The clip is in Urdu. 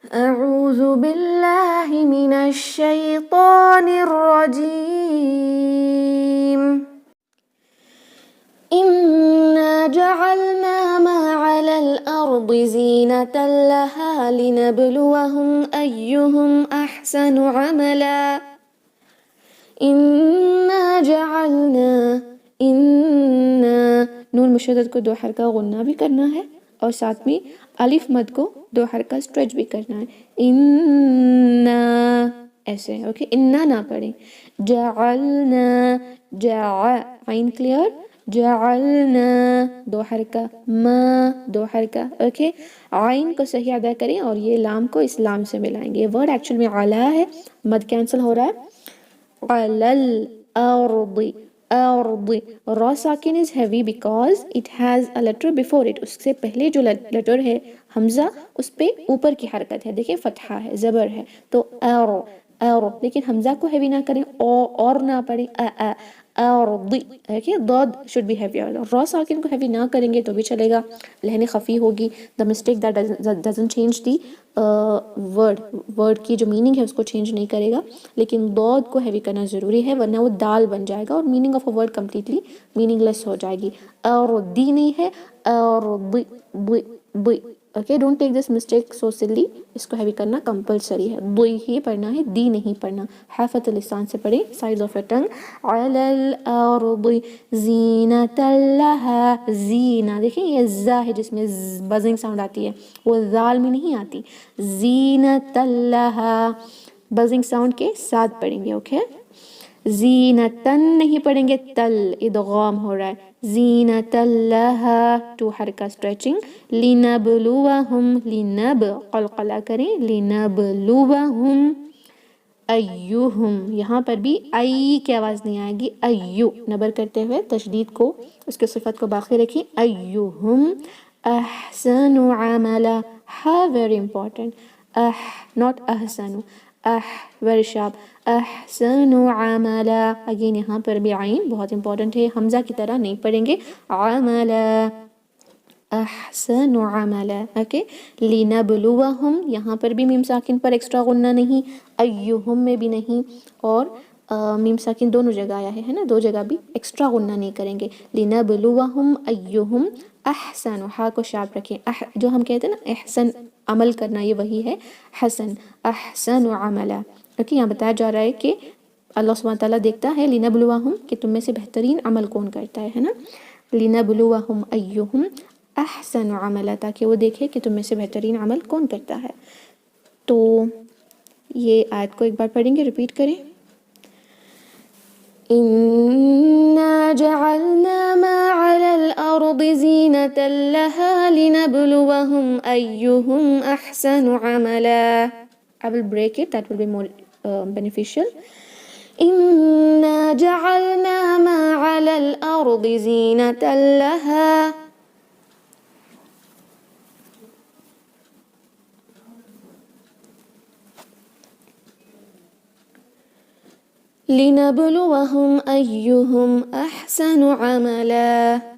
أعوذ بالله من الشيطان الرجيم إنا جعلنا ما على الأرض زينة لها لنبلوهم أيهم أحسن عملا إنا جعلنا إنا نون مشدد کو 2 حرکہ غنہ بھی کرنا ہے اور ساتھ میں الف مد کو 2 حرکہ اسٹریچ بھی کرنا ہے. انا ایسے اوکے انا نہ پڑھیں. جعلنا عین کلیئر. جعلنا 2 حرکہ. ما 2 حرکہ. اوکے عین کو صحیح ادا کریں اور یہ لام کو اس لام سے ملائیں گے. یہ ورڈ ایکچوئل میں علا ہے, مد کینسل ہو رہا ہے. علی الارض ارض. را ساکن is heavy because it has a letter before it. اس سے پہلے جو لیٹر ہے حمزہ اس پہ اوپر کی حرکت ہے. دیکھیں فتحہ ہے, زبر ہے, تو ار لیکن حمزہ کو ہیوی نہ کریں, اور نہ پڑھیں. ارض. دیکھیں ضاد should be heavy. را ساکن کو ہیوی نہ کریں گے تو بھی چلے گا, لہن خفی ہوگی. the mistake that doesn't change the word کی جو میننگ ہے اس کو چینج نہیں کرے گا, لیکن ضاد کو ہیوی کرنا ضروری ہے ورنہ وہ دال بن جائے گا اور meaning of a word completely meaningless ہو جائے گی. اور دی نہیں ہے, اور okay don't take this mistake so silly. اس کو ہیوی کرنا کمپلسری ہے, ضی ہی پڑھنا ہے, دی نہیں پڑھنا. حافظ اللسان سے پڑھیں, سائز آف یور ٹنگ. علی الارض زینۃ لہا. زینہ دیکھیں یہ زا ہے جس میں بزنگ ساؤنڈ آتی ہے, وہ زال میں نہیں آتی. زینۃ لہا بزنگ ساؤنڈ کے ساتھ پڑھیں گے. اوکے زینتن نہیں پڑھیں گے, تل ادغام ہو رہا ہے. زینۃ لہا 2 حرکہ اسٹریچنگ. لنبلوہم لنب قلقلہ کریں. لنبلوہم ایہم, یہاں پر بھی ای کی آواز نہیں آئے گی. ایو نبر کرتے ہوئے تشدید کو اس کے صفت کو باقی رکھیں. ایہم احسن عملا. ہا very important. not Ahsan. very sharp. احسن عملا. اگین یہاں پر بھی عین بہت امپورٹنٹ ہے, حمزہ کی طرح نہیں پڑھیں گے. عملا احسن عملا. اوکے لنبلوہم یہاں پر بھی میم ساکن پر ایکسٹرا غنہ نہیں, ایہم میں بھی نہیں, اور میم ساکن دونوں جگہ آیا ہے نا, 2 جگہ بھی ایکسٹرا غنہ نہیں کریں گے. لنبلوہم ایہم احسن. ہا کو شارپ رکھیں. جو ہم کہتے ہیں نا احسن عمل کرنا, یہ وہی ہے حسن. احسن عملا. اوکے یہاں بتایا جا رہا ہے کہ اللہ سبحانہ تعالیٰ دیکھتا ہے لنبلوہم کہ تم میں سے بہترین عمل کون کرتا ہے نا. لنبلوہم ایہم احسن عملا, تاکہ وہ دیکھے کہ تم میں سے بہترین عمل کون کرتا ہے. تو یہ آیت کو ایک بار پڑھیں گے, ریپیٹ کریں. إنا جعلنا ما على الأرض زينة لها لنبلوهم أيهم أحسن عملا. I will break it, that will be more beneficial. إنا جعلنا ما على الأرض زينة لها لنبلوهم أيهم أحسن عملا.